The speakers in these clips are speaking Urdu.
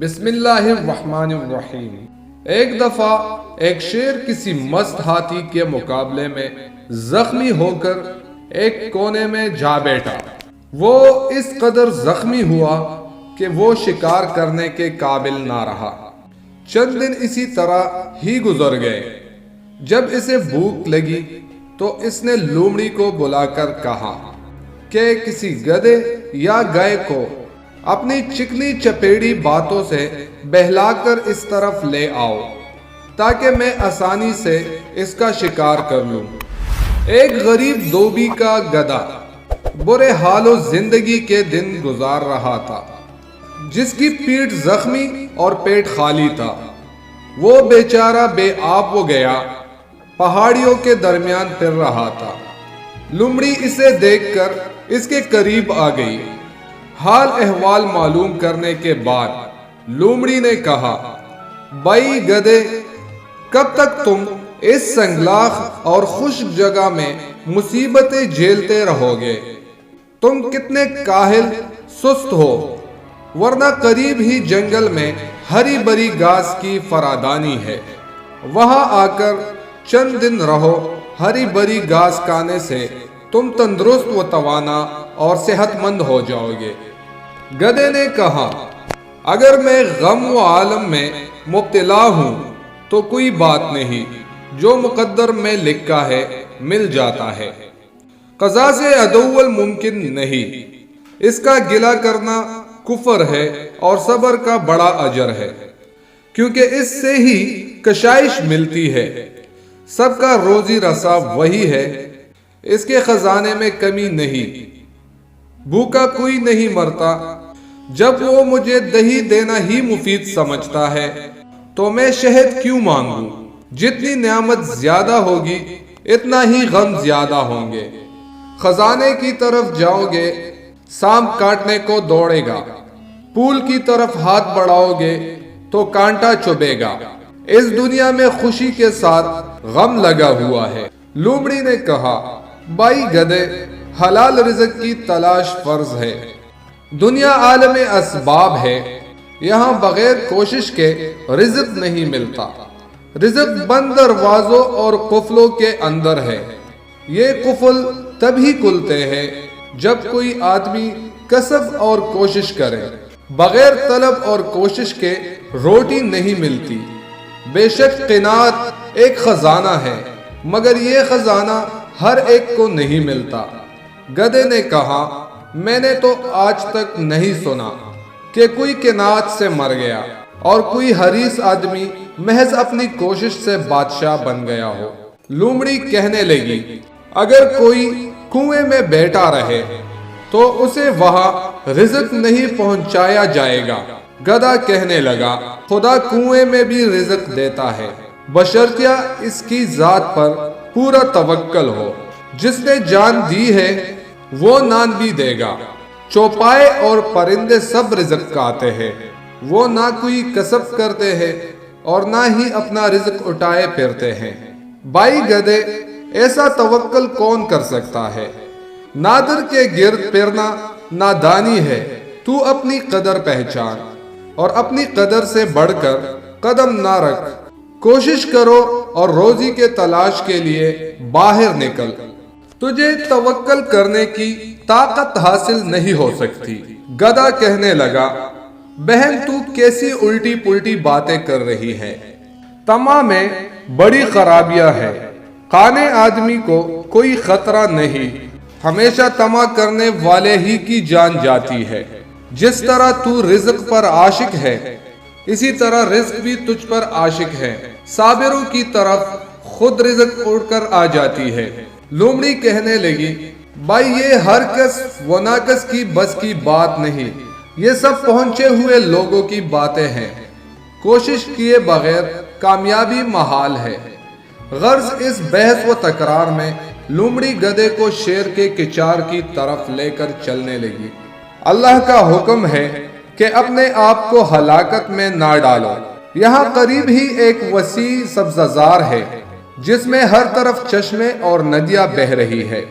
بسم اللہ الرحمن الرحیم۔ ایک دفعہ ایک شیر کسی مست ہاتھی کے مقابلے میں زخمی ہو کر ایک کونے میں جا بیٹھا۔ وہ اس قدر زخمی ہوا کہ وہ شکار کرنے کے قابل نہ رہا۔ چند دن اسی طرح ہی گزر گئے۔ جب اسے بھوک لگی تو اس نے لومڑی کو بلا کر کہا کہ کسی گدھے یا گائے کو اپنی چکنی چپیڑی باتوں سے بہلا کر اس طرف لے آؤ تاکہ میں آسانی سے اس کا شکار کر لوں۔ ایک غریب دھوبی کا گدھا برے حال و زندگی کے دن گزار رہا تھا، جس کی پیٹھ زخمی اور پیٹ خالی تھا۔ وہ بیچارہ بے آب ہو گیا، پہاڑیوں کے درمیان پھر رہا تھا۔ لومڑی اسے دیکھ کر اس کے قریب آ گئی۔ حال احوال معلوم کرنے کے بعد لومڑی نے کہا، بھائی گدھے، کب تک تم اس سنگلاخ اور خشک جگہ میں مصیبتیں جھیلتے رہو گے؟ تم کتنے کاہل سست ہو، ورنہ قریب ہی جنگل میں ہری بری گھاس کی فراوانی ہے۔ وہاں آ کر چند دن رہو، ہری بری گھاس کھانے سے تم تندرست و توانا اور صحت مند ہو جاؤ گے۔ گدھے نے کہا، اگر میں غم و عالم میں مبتلا ہوں تو کوئی بات نہیں، جو مقدر میں لکھا ہے مل جاتا ہے۔ قضا سے عدول ممکن نہیں، اس کا گلہ کرنا کفر ہے اور صبر کا بڑا اجر ہے، کیونکہ اس سے ہی کشائش ملتی ہے۔ سب کا روزی رسا وہی ہے، اس کے خزانے میں کمی نہیں۔ بھوکا کوئی نہیں مرتا۔ جب وہ مجھے دہی دینا ہی مفید سمجھتا ہے تو میں شہد کیوں مانگوں؟ جتنی نعمت زیادہ ہوگی اتنا ہی غم زیادہ ہوں گے۔ خزانے کی طرف جاؤ گے، سانپ کاٹنے کو دوڑے گا۔ پول کی طرف ہاتھ بڑھاؤ گے تو کانٹا چبھے گا۔ اس دنیا میں خوشی کے ساتھ غم لگا ہوا ہے۔ لومڑی نے کہا، بھائی گدھے، حلال رزق کی تلاش فرض ہے۔ دنیا عالم اسباب ہے، یہاں بغیر کوشش کے رزق نہیں ملتا۔ رزق بند دروازوں اور قفلوں کے اندر ہے۔ یہ قفل تبھی کھلتے ہیں جب کوئی آدمی کسب اور کوشش کرے۔ بغیر طلب اور کوشش کے روٹی نہیں ملتی۔ بے شک قناعت ایک خزانہ ہے، مگر یہ خزانہ ہر ایک کو نہیں ملتا۔ گدھے نے کہا، میں نے تو آج تک نہیں سنا کہ کوئی قناعت سے مر گیا اور کوئی حریص آدمی محض اپنی کوشش سے بادشاہ بن گیا ہو۔ لومڑی کہنے لگی، اگر کوئی کنویں میں بیٹھا رہے تو اسے وہاں رزق نہیں پہنچایا جائے گا۔ گدھا کہنے لگا، خدا کنویں میں بھی رزق دیتا ہے، بشرطیہ اس کی ذات پر پورا توکل ہو۔ جس نے جان دی ہے وہ نان بھی دے گا۔ چوپائے اور پرندے سب رزق کھاتے ہیں، وہ نہ کوئی کسب کرتے ہیں اور نہ ہی اپنا رزق اٹھائے پھرتے ہیں۔ بھائی گدھے، ایسا توکل کون کر سکتا ہے؟ نادر کے گرد پھرنا نادانی ہے۔ تو اپنی قدر پہچان اور اپنی قدر سے بڑھ کر قدم نہ رکھ۔ کوشش کرو اور روزی کے تلاش کے لیے باہر نکل۔ تجھے توکل کرنے کی طاقت حاصل نہیں ہو سکتی۔ گدھا کہنے لگا، بہن تو کیسی الٹی پلٹی باتیں کر رہی ہے؟ طمع میں بڑی خرابیاں ہے۔ قانے آدمی کو کوئی خطرہ نہیں، ہمیشہ طمع کرنے والے ہی کی جان جاتی ہے۔ جس طرح تو رزق پر عاشق ہے، اسی طرح رزق بھی تجھ پر عاشق ہے۔ صابروں کی طرف خود رزق اڑ کر آ جاتی ہے۔ لومڑی کہنے لگی، بھائی یہ ہر کس و ناکس کی بس کی بات نہیں، یہ سب پہنچے ہوئے لوگوں کی باتیں ہیں۔ کوشش کیے بغیر کامیابی محال ہے۔ غرض اس بحث و تکرار میں لومڑی گدھے کو شیر کے کچار کی طرف لے کر چلنے لگی۔ اللہ کا حکم ہے کہ اپنے آپ کو ہلاکت میں نہ ڈالو۔ یہاں قریب ہی ایک وسیع سبززار ہے جس میں ہر طرف چشمے اور ندیاں بہہ رہی ہے۔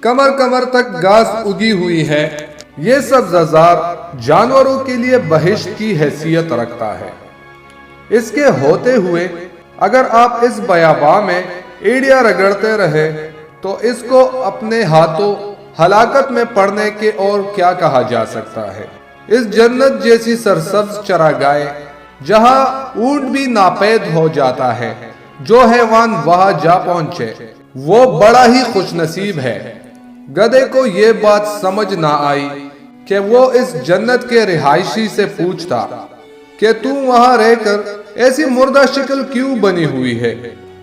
کمر کمر تک گھاس اگی ہوئی ہے۔ یہ سبززار جانوروں کے لیے بہشت کی حیثیت رکھتا ہے۔ اس کے ہوتے ہوئے اگر آپ اس بیاباں میں ایڑیاں رگڑتے رہے تو اس کو اپنے ہاتھوں ہلاکت میں پڑنے کے اور کیا کہا جا سکتا ہے۔ اس جنت جیسی سرسبز چراگاہیں جہاں اونٹ بھی ناپید ہو جاتا ہے، جو حیوان وہاں جا پہنچے وہ بڑا ہی خوش نصیب ہے۔ گدھے کو یہ بات سمجھ نہ آئی کہ وہ اس جنت کے رہائشی سے پوچھتا کہ تو وہاں رہ کر ایسی مردہ شکل کیوں بنی ہوئی ہے؟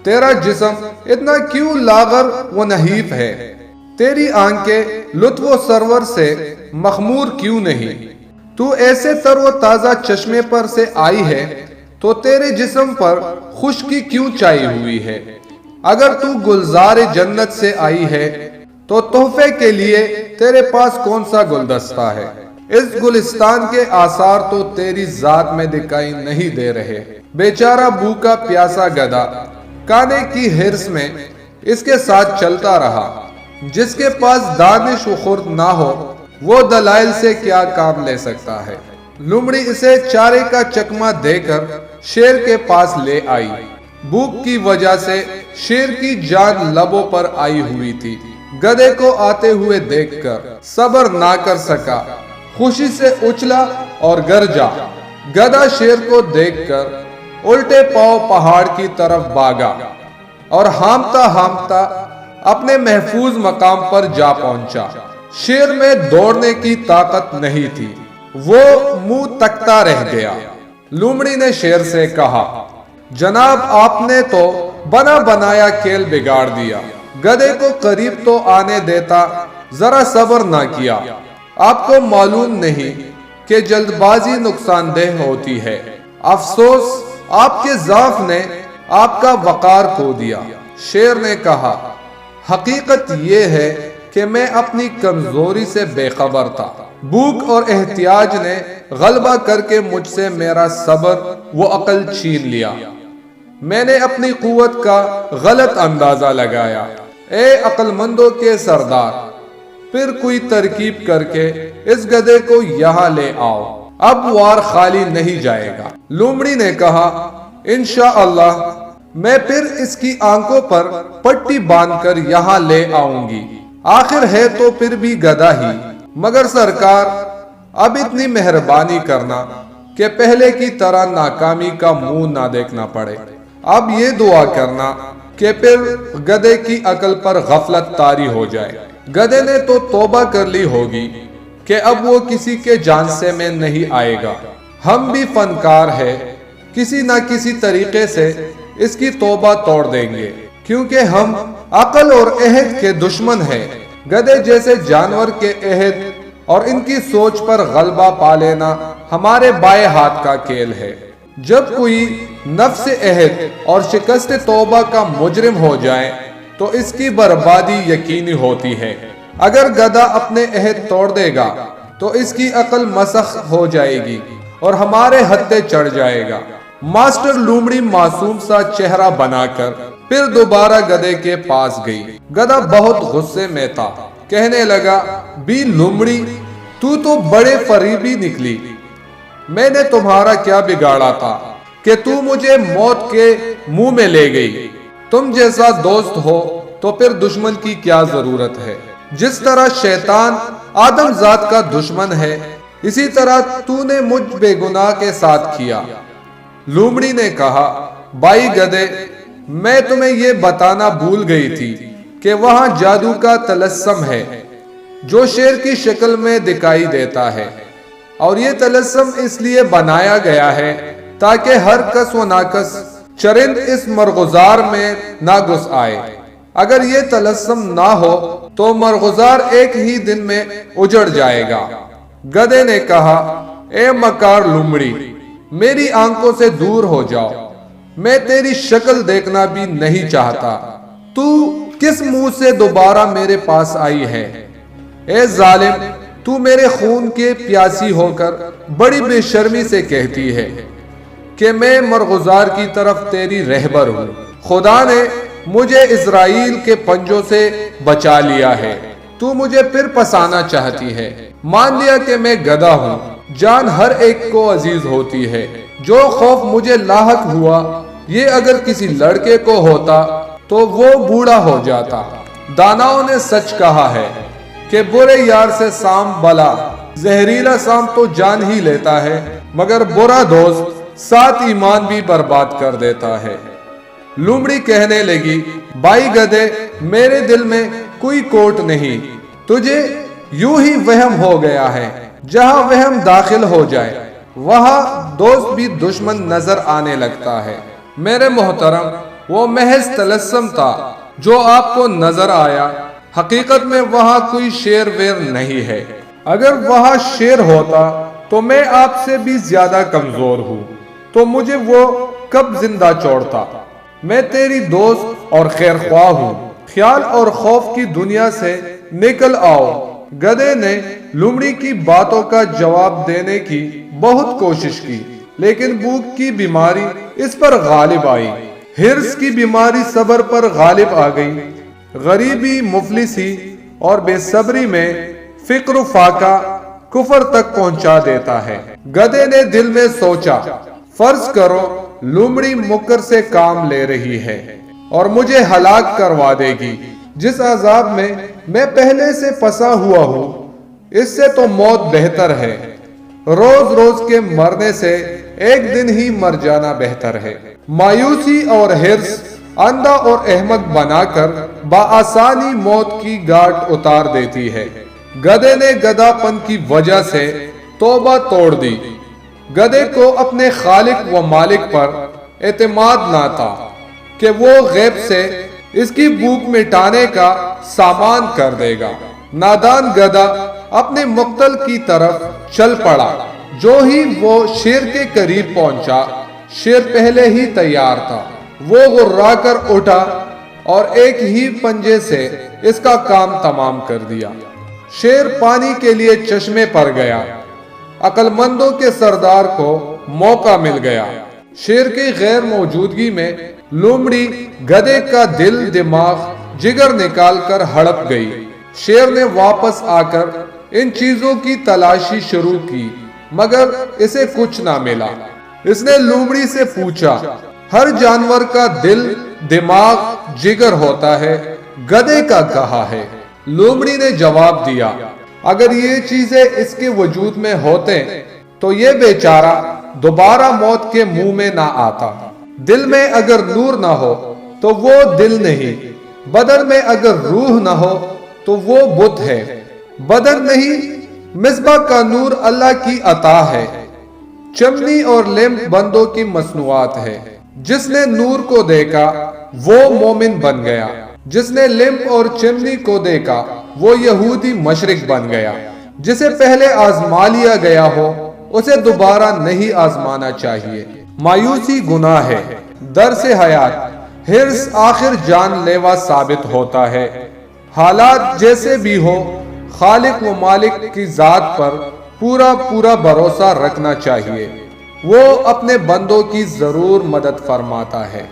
تیرا جسم اتنا کیوں لاغر و نحیف ہے؟ تیری آنکھیں لطف و سرور سے مخمور کیوں نہیں؟ تو ایسے تر و تازہ چشمے پر سے آئی ہے تو تیرے جسم پر خشکی کیوں چائی ہوئی ہے؟ اگر تو گلزار جنت سے آئی ہے تو تحفے کے لیے تیرے پاس کون سا گلدستہ ہے؟ اس گلستان کے آثار تو تیری ذات میں دکھائی نہیں دے رہے۔ بیچارہ بھوکا پیاسا گدھا کھانے کی ہرس میں اس کے ساتھ چلتا رہا۔ جس کے پاس دانش و خرد نہ ہو وہ دلائل سے کیا کام لے سکتا ہے؟ لومڑی اسے چارے کا چکمہ دے کر شیر کے پاس لے آئی۔ بھوک کی وجہ سے شیر کی جان لبوں پر آئی ہوئی تھی۔ گدھے کو آتے ہوئے دیکھ کر صبر نہ کر سکا، خوشی سے اچھلا اور گرجا۔ گدھا شیر کو دیکھ کر الٹے پاؤں پہاڑ کی طرف بھاگا اور ہامتا ہامتا اپنے محفوظ مقام پر جا پہنچا۔ شیر میں دوڑنے کی طاقت نہیں تھی، وہ منہ تکتا رہ گیا۔ لومڑی نے شیر سے کہا، جناب آپ نے تو بنا بنایا کھیل بگاڑ دیا، گدھے کو قریب تو آنے دیتا، ذرا صبر نہ کیا۔ آپ کو معلوم نہیں کہ جلد بازی نقصان دہ ہوتی ہے۔ افسوس آپ کے ضعف نے آپ کا وقار کھو دیا۔ شیر نے کہا، حقیقت یہ ہے کہ میں اپنی کمزوری سے بے خبر تھا۔ بھوک اور احتیاج نے غلبہ کر کے مجھ سے میرا صبر و عقل چھین لیا۔ میں نے اپنی قوت کا غلط اندازہ لگایا۔ اے عقل مندوں کے سردار، پھر کوئی ترکیب کر کے اس گدھے کو یہاں لے آؤ، اب وار خالی نہیں جائے گا۔ لومڑی نے کہا، انشاءاللہ میں پھر اس کی آنکھوں پر پٹی باندھ کر یہاں لے آؤں گی۔ آخر ہے تو پھر بھی گدھا ہی، مگر سرکار اب اتنی مہربانی کرنا کہ پہلے کی طرح ناکامی کا منہ نہ دیکھنا پڑے۔ اب یہ دعا کرنا کہ پھر گدھے کی عقل پر غفلت طاری ہو جائے۔ گدھے نے تو توبہ کر لی ہوگی کہ اب وہ کسی کے جانسے میں نہیں آئے گا۔ ہم بھی فنکار ہیں، کسی نہ کسی طریقے سے اس کی توبہ توڑ دیں گے، کیونکہ ہم عقل اور عہد کے دشمن ہیں۔ گدھے جیسے جانور کے عہد اور ان کی سوچ پر غلبہ پا لینا ہمارے بائیں ہاتھ کا کھیل ہے۔ جب کوئی نفس عہد اور شکست توبہ کا مجرم ہو جائے تو اس کی بربادی یقینی ہوتی ہے۔ اگر گدھا اپنے عہد توڑ دے گا تو اس کی عقل مسخ ہو جائے گی اور ہمارے ہتھے چڑھ جائے گا۔ ماسٹر لومڑی معصوم سا چہرہ بنا کر پھر دوبارہ گدھے کے پاس گئی۔ گدھا بہت غصے میں تھا، کہنے لگا، بی لومڑی تو بڑے فریبی نکلی۔ میں نے تمہارا کیا بگاڑا تھا کہ تو مجھے موت کے منہ میں لے گئی؟ تم جیسا دوست ہو تو پھر دشمن کی کیا ضرورت ہے؟ جس طرح شیطان آدم ذات کا دشمن ہے، اسی طرح تو نے مجھ بے گناہ کے ساتھ کیا۔ لومڑی نے کہا، بھائی گدھے، میں تمہیں یہ بتانا بھول گئی تھی کہ وہاں جادو کا طلسم ہے جو شیر کی شکل میں دکھائی دیتا ہے، اور یہ طلسم اس لیے بنایا گیا ہے تاکہ ہر کس و ناکس چرند اس مرغزار میں نہ گھس آئے۔ اگر یہ طلسم نہ ہو تو مرغزار ایک ہی دن میں اجڑ جائے گا۔ گدھے نے کہا، اے مکار لومڑی، میری آنکھوں سے دور ہو جاؤ، میں تیری شکل دیکھنا بھی نہیں چاہتا۔ تو کس منہ سے دوبارہ میرے پاس آئی ہے؟ اے ظالم، تو میرے خون کے پیاسی ہو کر بڑی بے شرمی سے کہتی ہے کہ میں مرغزار کی طرف تیری رہبر ہوں۔ خدا نے مجھے اسرائیل کے پنجوں سے بچا لیا ہے، تو مجھے پھر پسانا چاہتی ہے۔ مان لیا کہ میں گدھا ہوں۔ جان ہر ایک کو عزیز ہوتی ہے۔ جو خوف مجھے لاحق ہوا یہ اگر کسی لڑکے کو ہوتا تو وہ بوڑھا ہو جاتا۔ داناؤں نے سچ کہا ہے کہ برے یار سے سام بلا، زہریلا سام تو جان ہی لیتا ہے مگر برا دوست 7 ایمان بھی برباد کر دیتا ہے۔ لومڑی کہنے لگی، بھائی گدھے، میرے دل میں کوئی کوٹ نہیں، تجھے یوں ہی وہم ہو گیا ہے۔ جہاں وہم داخل ہو جائے وہاں دوست بھی دشمن نظر آنے لگتا ہے۔ میرے محترم، وہ محض طلسم تھا جو آپ کو نظر آیا، حقیقت میں وہاں کوئی شیر ویر نہیں ہے۔ اگر وہاں شیر ہوتا تو میں آپ سے بھی زیادہ کمزور ہوں، تو مجھے وہ کب زندہ چھوڑتا۔ میں تیری دوست اور خیر خواہ ہوں، خیال اور خوف کی دنیا سے نکل آؤ۔ گدھے نے لومڑی کی باتوں کا جواب دینے کی بہت کوشش کی، لیکن بھوک کی بیماری اس پر غالب آئی، ہرس کی بیماری صبر پر غالب آ گئی۔ غریبی، مفلسی اور بے صبری میں فقر و فاقہ کفر تک پہنچا دیتا ہے۔ گدھے نے دل میں سوچا، فرض کرو لومڑی مکر سے کام لے رہی ہے اور مجھے ہلاک کروا دے گی، جس عذاب میں پہلے سے پھنسا ہوا ہوں اس سے تو موت بہتر ہے۔ روز روز کے مرنے سے ایک دن ہی مر جانا بہتر ہے۔ مایوسی اور ہرس اندھا اور احمق بنا کر بآسانی موت کی گھاٹ اتار دیتی ہے۔ گدھے نے گدھا پن کی وجہ سے توبہ توڑ دی۔ گدھے کو اپنے خالق و مالک پر اعتماد نہ تھا کہ وہ غیب سے اس کی بھوک مٹانے کا سامان کر دے گا۔ نادان گدھا اپنے مقتل کی طرف چل پڑا۔ جو ہی وہ شیر کے قریب پہنچا، شیر پہلے ہی تیار تھا۔ وہ غرا کر اٹھا اور ایک ہی پنجے سے اس کا کام تمام کر دیا۔ شیر پانی کے لیے چشمے پر گیا۔ عقل مندوں کے سردار کو موقع مل گیا۔ شیر کی غیر موجودگی میں لومڑی گدھے کا دل، دماغ، جگر نکال کر ہڑپ گئی۔ شیر نے واپس آ کر ان چیزوں کی تلاشی شروع کی مگر اسے کچھ نہ ملا۔ اس نے لومڑی سے پوچھا، ہر جانور کا دل، دماغ، جگر ہوتا ہے، گدھے کا کہاں ہے؟ لومڑی نے جواب دیا، اگر یہ چیزیں اس کے وجود میں ہوتے تو یہ بیچارہ دوبارہ موت کے منہ میں نہ آتا۔ دل میں اگر نور نہ ہو تو وہ دل نہیں، بدن میں اگر روح نہ ہو تو وہ بت ہے۔ بدن نہیں، مصباح کا نور اللہ کی عطا ہے۔ چمنی اور لیمپ بندوں کی مصنوعات ہے۔ جس نے نور کو دیکھا وہ مومن بن گیا، جس نے لیمپ اور چمنی کو دیکھا وہ یہودی مشرک بن گیا۔ جسے پہلے آزما لیا گیا ہو اسے دوبارہ نہیں آزمانا چاہیے۔ مایوسی گناہ ہے، درس حیات، ہرس آخر جان لیوا ثابت ہوتا ہے۔ حالات جیسے بھی ہو، خالق و مالک کی ذات پر پورا بھروسہ رکھنا چاہیے۔ وہ اپنے بندوں کی ضرور مدد فرماتا ہے۔